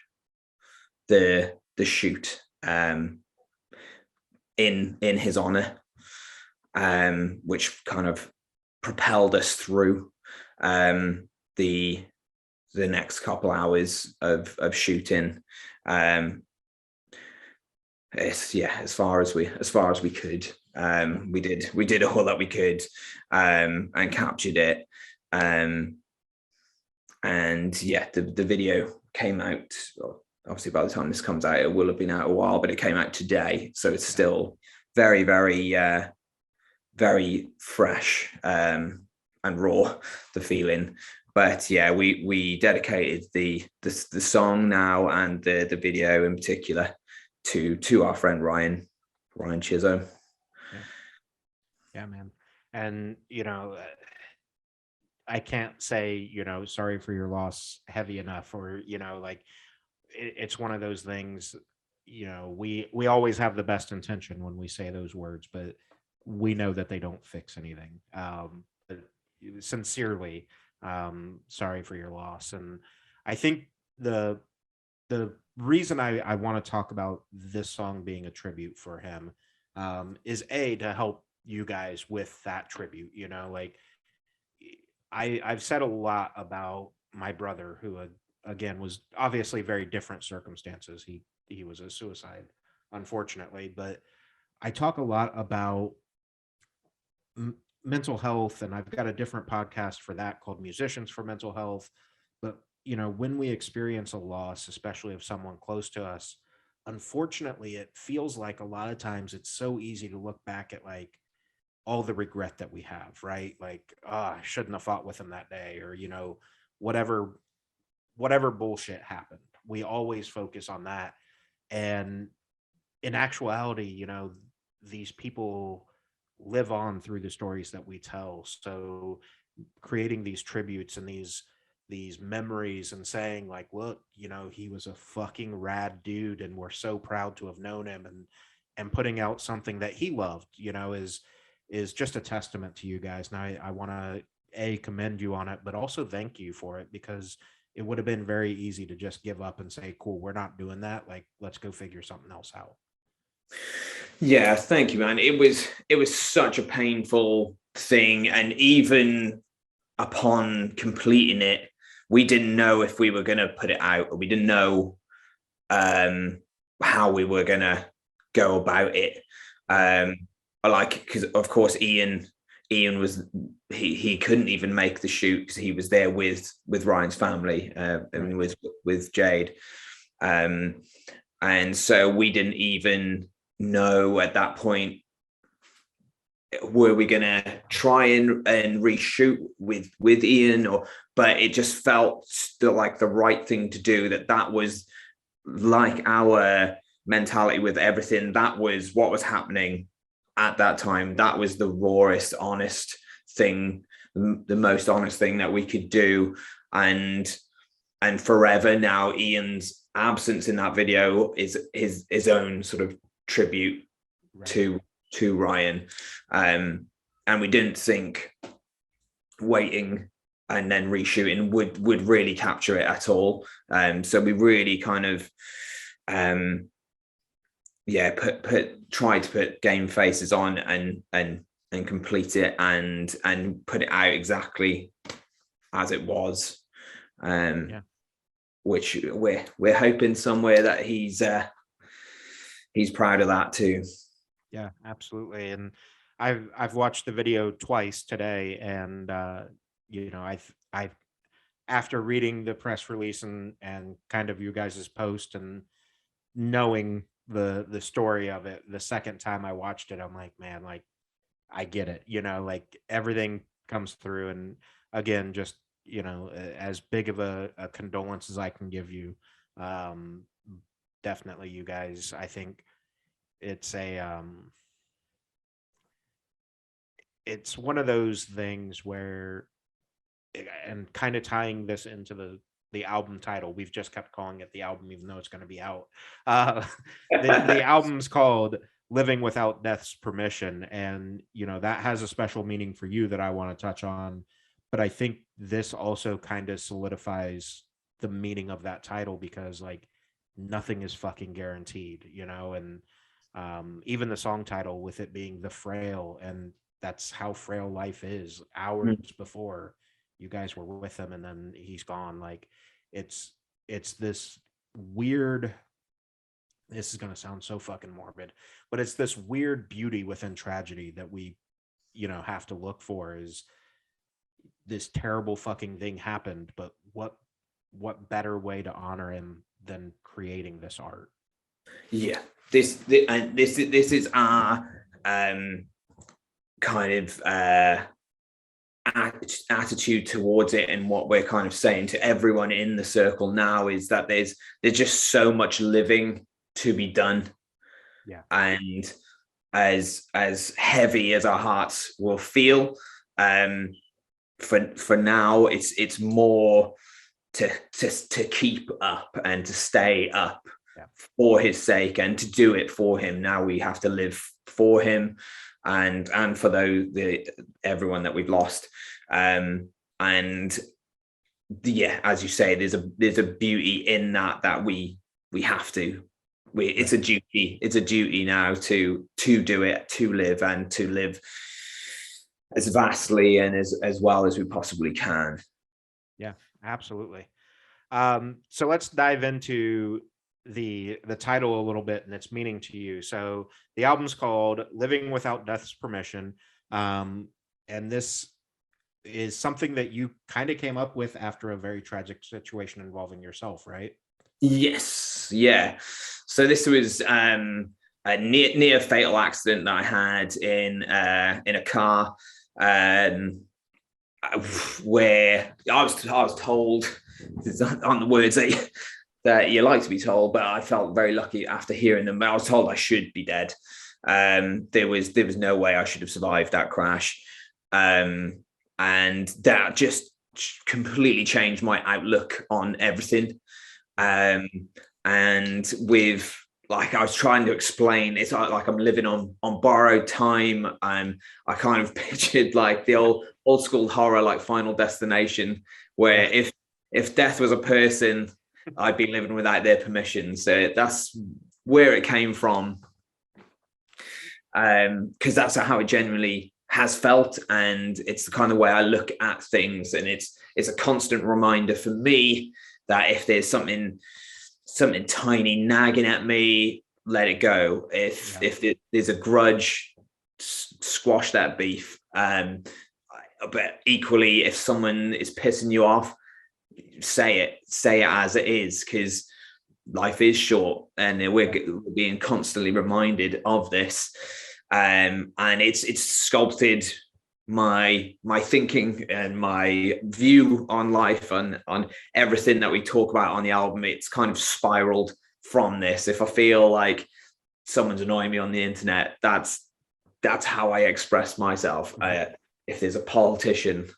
the shoot in his honor, which kind of propelled us through the next couple hours of shooting. As far as we could. We did all that we could, and captured it. And the video came out. Well, obviously, by the time this comes out, it will have been out a while, but it came out today, so it's still very, very, very fresh, and raw, the feeling. But yeah, we dedicated the song now, and the video in particular, to our friend Ryan Chisholm. Yeah, man. And I can't say, sorry for your loss heavy enough, or, like it's one of those things, we always have the best intention when we say those words, but we know that they don't fix anything. But sincerely, sorry for your loss. And I think the reason I want to talk about this song being a tribute for him, is to help you guys with that tribute. Like I've said a lot about my brother, who again was obviously very different circumstances. He was a suicide, unfortunately, but I talk a lot about mental health, and I've got a different podcast for that called Musicians for Mental Health. But when we experience a loss, especially of someone close to us, unfortunately, it feels like a lot of times it's so easy to look back at like all the regret that we have, right? Like, I shouldn't have fought with him that day, or whatever bullshit happened. We always focus on that. And in actuality, these people live on through the stories that we tell. So creating these tributes and these memories, and saying like, look, he was a fucking rad dude, and we're so proud to have known him, and putting out something that he loved, is just a testament to you guys. And I want to commend you on it, but also thank you for it, because it would have been very easy to just give up and say, cool, we're not doing that. Like, let's go figure something else out. Yeah, thank you, man. It was such a painful thing, and even upon completing it, we didn't know if we were going to put it out, or we didn't know how we were going to go about it. Because of course Ian was, he couldn't even make the shoot because he was there with Ryan's family, and with Jade, and so we didn't even know at that point, were we gonna try and reshoot with Ian, but it just felt like the right thing to do. That was like our mentality with everything. That was what was happening at that time. That was the rawest, honest thing, the most honest thing that we could do. And forever now, Ian's absence in that video is his own sort of tribute to Ryan. And we didn't think waiting and then reshooting would really capture it at all. So we really kind of tried to put game faces on and complete it and put it out exactly as it was. Which we're hoping somewhere that he's proud of that too. Yeah, absolutely. And I've watched the video twice today, and I've after reading the press release and kind of you guys' post and knowing the story of it, the second time I watched it, I'm like, man, like I get it, like everything comes through. And again, just, you know, as big of a condolence as I can give you. Definitely, you guys, I think it's it's one of those things where, and kind of tying this into the album title, we've just kept calling it the album even though it's going to be out. The album's called Living Without Death's Permission, and you know that has a special meaning for you that I want to touch on, but I think this also kind of solidifies the meaning of that title, because like nothing is fucking guaranteed, you know. And even the song title, with it being The Frail, and that's how frail life is. Hours before, you guys were with him and then he's gone. Like it's this weird, this is going to sound so fucking morbid, but it's this weird beauty within tragedy that we, you know, have to look for. Is this terrible fucking thing happened, but what better way to honor him than creating this art? Yeah, this is our kind of attitude towards it, and what we're kind of saying to everyone in the circle now is that there's just so much living to be done. Yeah. And as heavy as our hearts will feel, for now it's more to keep up and to stay up, for his sake, and to do it for him. Now we have to live for him and for everyone that we've lost. And yeah, as you say, there's a beauty in that we have to. It's a duty now to do it, to live, and to live as vastly and as well as we possibly can. Yeah, absolutely. So let's dive into the title a little bit and its meaning to you. So the album's called Living Without Death's Permission. And this is something that you kind of came up with after a very tragic situation involving yourself, right? Yes. Yeah. So this was a near fatal accident that I had in a car, where I was told, on the words that you like to be told, but I felt very lucky after hearing them. I was told I should be dead. There was no way I should have survived that crash, and that just completely changed my outlook on everything. And with, like, I was trying to explain, it's like I'm living on borrowed time. I kind of pictured like the old school horror, like Final Destination, where if death was a person, I'd be living without their permission. So that's where it came from, because that's how it genuinely has felt, and it's the kind of way I look at things. And it's a constant reminder for me that if there's something tiny nagging at me, let it go. If there's a grudge, squash that beef. But equally, if someone is pissing you off, say it as it is, because life is short, and we're being constantly reminded of this. And it's sculpted my thinking and my view on life, on everything that we talk about on the album. It's kind of spiraled from this. If I feel like someone's annoying me on the internet, that's how I express myself. If there's a politician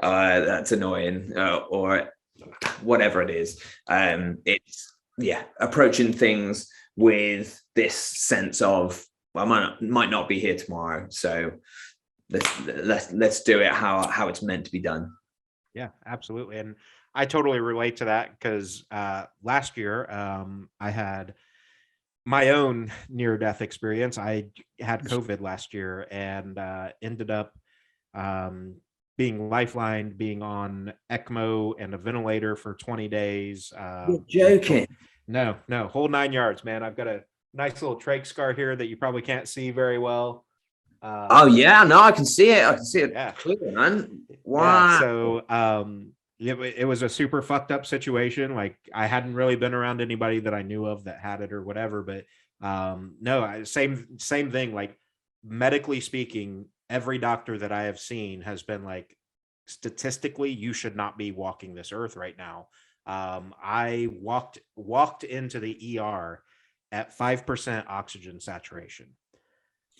that's annoying, or whatever it is, it's approaching things with this sense of, well, I might not be here tomorrow, so let's do it how it's meant to be done. Yeah, absolutely. And I totally relate to that, because last year I had my own near-death experience. I had COVID last year, and ended up being lifelined, being on ECMO and a ventilator for 20 days. You're joking. No, whole 9 yards, man. I've got a nice little trach scar here that you probably can't see very well. Oh yeah, no, I can see it. Yeah. Clear, man. Wow. Yeah, so it was a super fucked up situation. Like, I hadn't really been around anybody that I knew of that had it or whatever, but no, same thing. Like, medically speaking, every doctor that I have seen has been like, statistically, you should not be walking this earth right now. I walked into the ER at 5% oxygen saturation.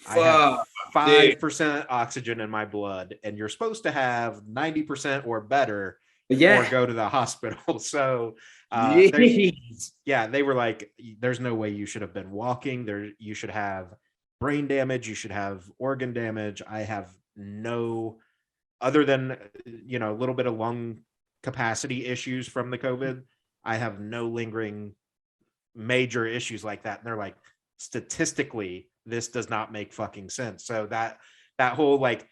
I had Fuck, dude. 5% oxygen in my blood, and you're supposed to have 90% or better before Yeah. go to the hospital. So Jeez. they were like, there's no way you should have been walking there. You should have brain damage. You should have organ damage. I have no, other than, a little bit of lung capacity issues from the COVID. I have no lingering major issues like that. And they're like, statistically, this does not make fucking sense. So that whole like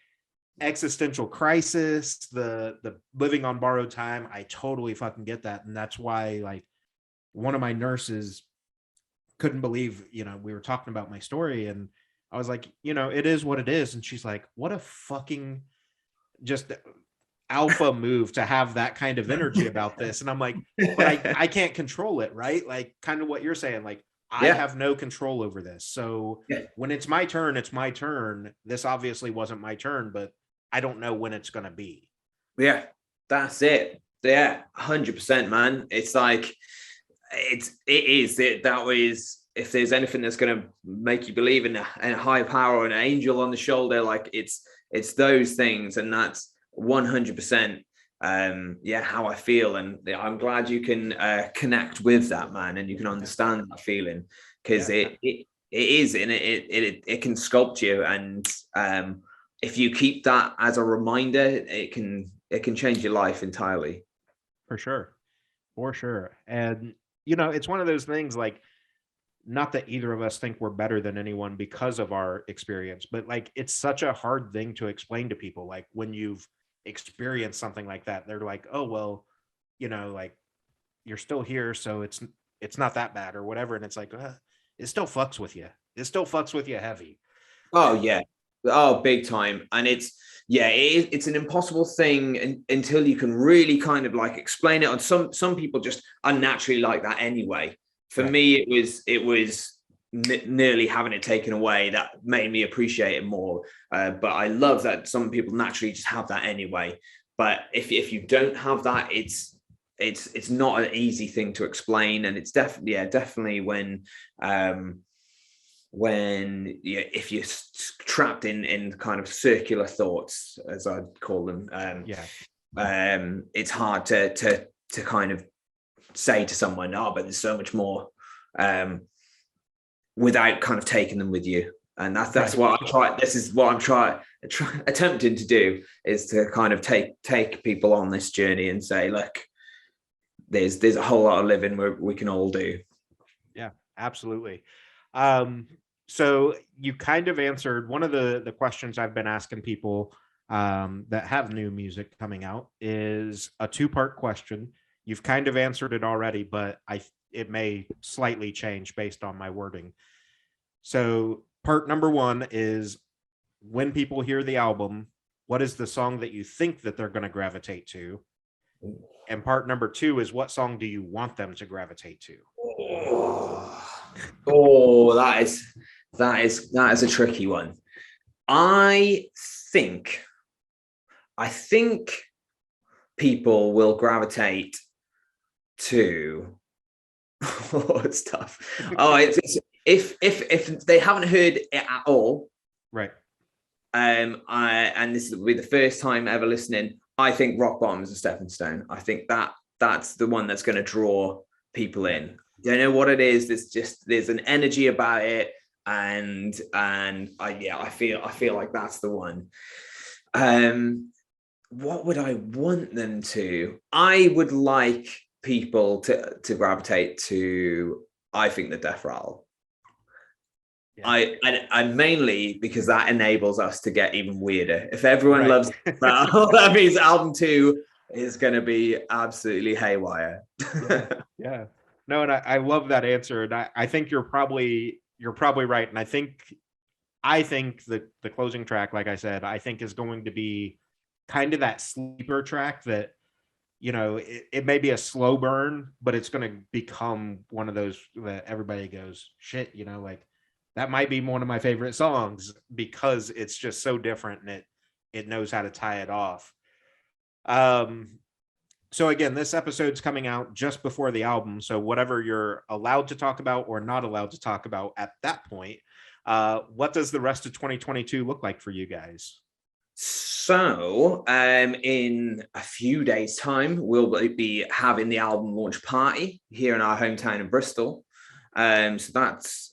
existential crisis, the living on borrowed time, I totally fucking get that. And that's why, like, one of my nurses couldn't believe, we were talking about my story, and I was like, it is what it is. And she's like, what a fucking just alpha move to have that kind of energy about this. And I'm like, but I can't control it, right? Like, kind of what you're saying, like, I have no control over this. So when it's my turn, it's my turn. This obviously wasn't my turn, but I don't know when it's going to be. Yeah, that's it. Yeah, 100%, man. It's like, that was, if there's anything that's going to make you believe in a higher power or an angel on the shoulder, like it's those things. And that's 100%, how I feel. And I'm glad you can connect with that, man, and you can understand that feeling, because it is, and it can sculpt you. And if you keep that as a reminder, it can change your life entirely. For sure. And it's one of those things, like, not that either of us think we're better than anyone because of our experience, but like, it's such a hard thing to explain to people. Like, when you've experienced something like that, they're like, oh, well, like, you're still here, so it's not that bad or whatever. And it's like, it still fucks with you. It still fucks with you heavy. Oh yeah. Oh, big time. And it's an impossible thing until you can really kind of like explain it. And some people just are naturally like that anyway. For me, it was nearly having it taken away that made me appreciate it more. But I love that some people naturally just have that anyway. But if you don't have that, it's not an easy thing to explain. And it's definitely when if you're trapped in kind of circular thoughts, as I'd call them, it's hard to kind of say to someone, but there's so much more, without kind of taking them with you. And that's what I try. This is what I'm attempting to do, is to kind of take people on this journey and say, look, there's a whole lot of living we can all do. Yeah, absolutely. So you kind of answered one of the questions I've been asking people that have new music coming out. Is a two-part question. You've kind of answered it already, but it may slightly change based on my wording. So part number one is, when people hear the album, what is the song that you think that they're going to gravitate to? And part number two is, what song do you want them to gravitate to? That is a tricky one. I think people will gravitate to. It's tough. It's if they haven't heard it at all, right? And this will be the first time ever listening. I think Rock Bottom is a stepping stone. I think that's the one that's going to draw people in. Don't know what it is. There's an energy about it, and I feel like that's the one. What would I want them to? I would like people to gravitate to, I think, the Death Rattle. I mainly because that enables us to get even weirder. If everyone loves Rattle, that means album 2 is going to be absolutely haywire. Yeah. No, and I love that answer, and I think you're probably right. And I think the closing track, like I said, I think is going to be kind of that sleeper track that, it may be a slow burn, but it's going to become one of those that everybody goes, shit, like, that might be one of my favorite songs, because it's just so different, and it knows how to tie it off. So again, this episode's coming out just before the album. So whatever you're allowed to talk about or not allowed to talk about at that point, what does the rest of 2022 look like for you guys? So, in a few days' time, we'll be having the album launch party here in our hometown of Bristol. So that's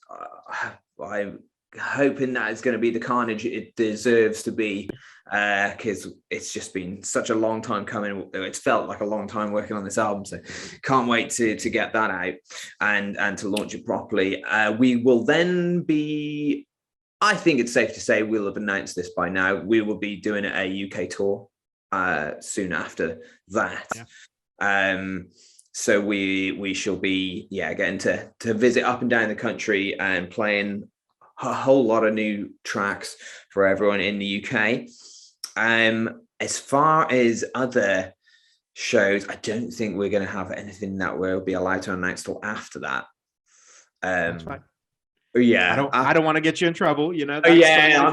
I'm hoping that it's going to be the carnage it deserves to be, because it's just been such a long time coming. It's felt like a long time working on this album, so can't wait to get that out and to launch it properly. We will then be, I think it's safe to say we'll have announced this by now, we will be doing a UK tour soon after that. Yeah. So we shall be getting to visit up and down the country and playing a whole lot of new tracks for everyone in the UK. As far as other shows, I don't think we're going to have anything that we'll be allowed to announce till after that. That's fine. Yeah, I don't want to get you in trouble, you know. That's I'm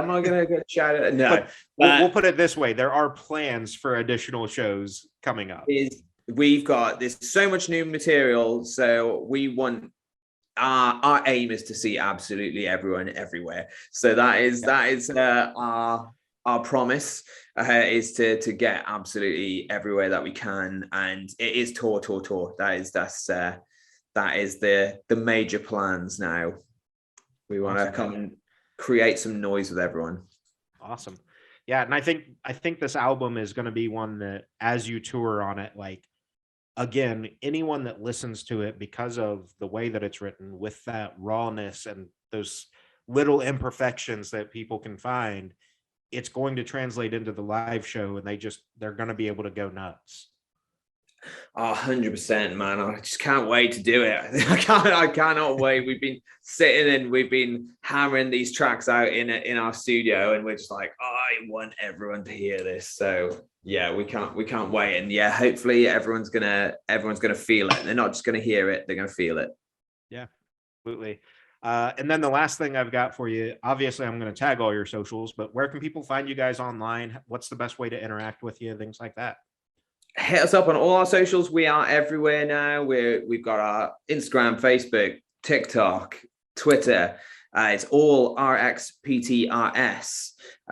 not gonna get shouted. No, but we'll put it this way: there are plans for additional shows coming up. There's so much new material, so we want our aim is to see absolutely everyone everywhere. So that is our promise is to get absolutely everywhere that we can, and it is tour. That is the major plans now. We want to come and create some noise with everyone. Awesome. Yeah, and I think this album is going to be one that, as you tour on it, like, again, anyone that listens to it, because of the way that it's written, with that rawness and those little imperfections that people can find, it's going to translate into the live show, and they're going to be able to go nuts. 100%, man. I just can't wait to do it. I cannot wait. We've been sitting and we've been hammering these tracks out in our studio, and we're just like, I want everyone to hear this. So yeah, we can't wait. And yeah, hopefully everyone's gonna feel it. They're not just gonna hear it, they're gonna feel it. Yeah, absolutely. And then the last thing I've got for you, obviously I'm going to tag all your socials, but where can people find you guys online? What's the best way to interact with you? Things like that. Hit us up on all our socials. We are everywhere now. We've got our Instagram, Facebook, TikTok, Twitter. It's all RXPTRS.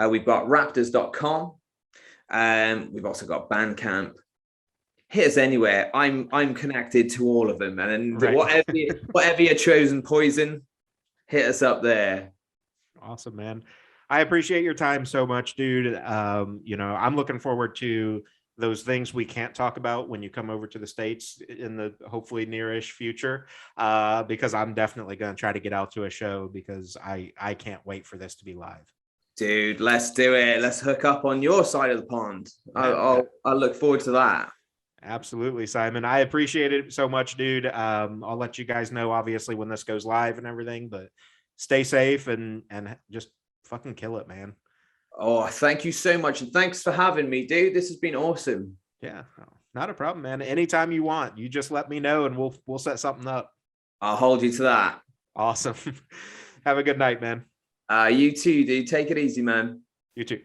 We've got raptors.com. We've also got Bandcamp. Hit us anywhere. I'm connected to all of them, and right. whatever your chosen poison, hit us up there. Awesome, man. I appreciate your time so much, dude. I'm looking forward to those things we can't talk about when you come over to the States in the hopefully nearish future, because I'm definitely going to try to get out to a show, because I can't wait for this to be live. Dude, let's do it. Let's hook up on your side of the pond. I'll look forward to that. Absolutely, Simon. I appreciate it so much, dude. I'll let you guys know, obviously, when this goes live and everything, but stay safe and just fucking kill it, man. Oh, thank you so much. And thanks for having me, dude. This has been awesome. Yeah, not a problem, man. Anytime you want, you just let me know and we'll set something up. I'll hold you to that. Awesome. Have a good night, man. You too, dude. Take it easy, man. You too.